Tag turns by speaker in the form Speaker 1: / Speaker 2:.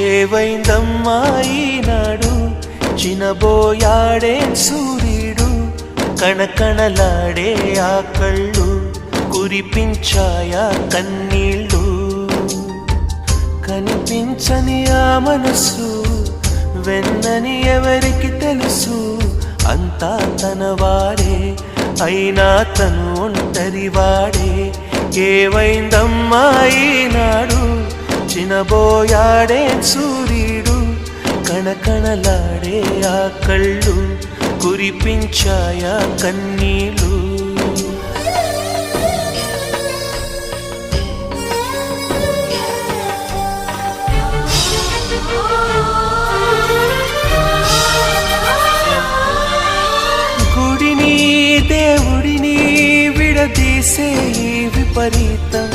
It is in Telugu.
Speaker 1: ఏవైందమ్మా ఈనాడు చినబోయాడే సూర్యుడు కణకణలాడే ఆ కళ్ళు కురిపించాయా కన్నీళ్ళు కనిపించని ఆ మనసు వెన్నని ఎవరికి తెలుసు అంతా తనవాడే అయినా తను ఒంటరివాడే ఏవైందమ్మా ఈనాడు చినబోయాడే సూర్యుడు కణకణలాడే ఆ కళ్ళు కురిపించాయా కన్నీళ్ళు గుడిని దేవుడిని విడదీసే ఈ విపరీతం